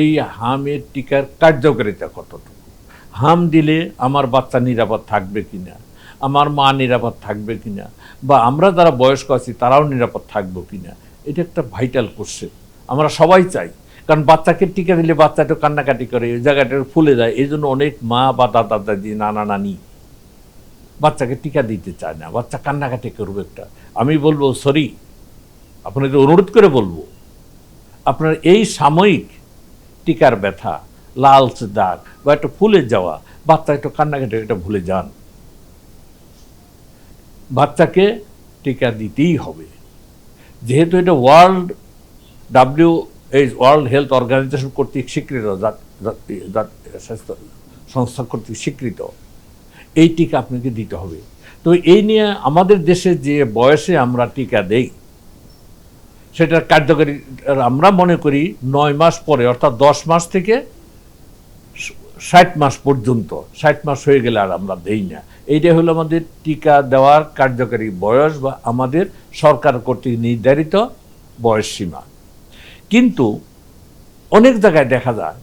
এই হামের টিকার কার্যকারিতা কতটুকু, হাম দিলে আমার বাচ্চা নিরাপদ থাকবে কিনা, আমার মা নিরাপদ থাকবে কিনা, বা আমরা যারা বয়স্ক আছি তারাও নিরাপদ থাকবো কিনা, এটা একটা ভাইটাল কোশ্চেন। আমরা সবাই চাই, কারণ বাচ্চাকে টিকা দিলে বাচ্চা একটু কান্নাকাটি করে, ওই জায়গাটা ফুলে যায়। এই জন্য অনেক মা বা দাদা দাদি, নানা নানি বাচ্চাকে টিকা দিতে চায় না, বাচ্চা কান্নাকাটি করবে একটা। আমি বলবো সরি, আপনাকে অনুরোধ করে বলবো, আপনার এই সাময়িক টিকার ব্যথা, লালচে দাগ বা একটু ফুলে যাওয়া, বাচ্চা একটু কান্নাকাটি এটা ভুলে যান। বাচ্চাকে টিকা দিতেই হবে, যেহেতু এটা ওয়ার্ল্ড হেলথ অর্গানাইজেশন কর্তৃক স্বীকৃত, স্বাস্থ্য সংস্থা কর্তৃক স্বীকৃত, এই টিকা আপনাকে দিতে হবে। তো এই নিয়ে আমাদের দেশে যে বয়সে আমরা টিকা দেই, সেটার কার্যকারী আমরা মনে করি 9 মাস পরে, অর্থাৎ 10 মাস থেকে 60 মাস পর্যন্ত। 60 মাস হয়ে গেলে আর আমরা দেই না। এইটাই হলো আমাদের টিকা দেওয়ার কার্যকারী বয়স, বা আমাদের সরকার কর্তৃক নির্ধারিত বয়স সীমা। কিন্তু অনেক জায়গায় দেখা যায়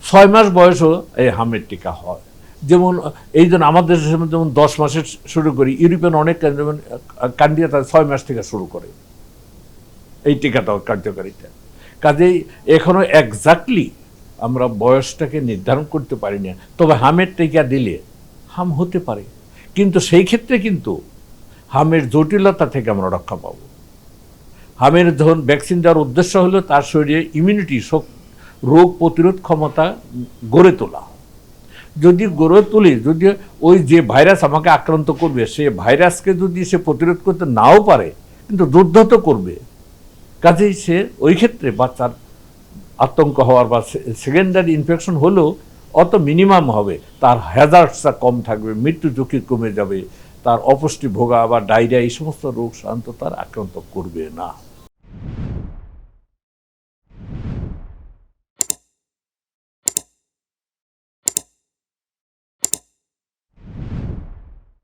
6 মাস বয়সও এই হামের টিকা হয়। যেমন এই জন্য আমাদের দেশের মধ্যে যেমন 10 মাসে শুরু করি, ইউরোপিয়ান অনেক যেমন কান্ট্রি তারা 6 মাস থেকে শুরু করে এই টিকাটাও কার্যকারিতা। কাজেই এখনো এক্স্যাক্টলি আমরা বয়সটাকে নির্ধারণ করতে পারি না। তবে হামের টিকা দিলে হাম হতে পারে, কিন্তু সেই ক্ষেত্রে কিন্তু হামের জটিলতা থেকে আমরা রক্ষা পাব। হামের যখন ভ্যাকসিন দেওয়ার উদ্দেশ্য হলো তার শরীরে ইমিউনিটি, রোগ প্রতিরোধ ক্ষমতা গড়ে তোলা। যদি গড়ে তুলি, যদি ওই যে ভাইরাস আমাকে আক্রান্ত করবে, সে ভাইরাসকে যদি সে প্রতিরোধ করতে নাও পারে, কিন্তু যুদ্ধ তো করবে। কাজেই সে ওই ক্ষেত্রে বাচ্চার আতঙ্ক হওয়ার বা সেকেন্ডারি ইনফেকশন হলেও অত মিনিমাম হবে, তার হ্যাজার্ডসটা কম থাকবে, মৃত্যু ঝুঁকি কমে যাবে, তার অপুষ্টি ভোগা বা ডায়রিয়া এই সমস্ত রোগ সাধারণত তার আক্রান্ত করবে না।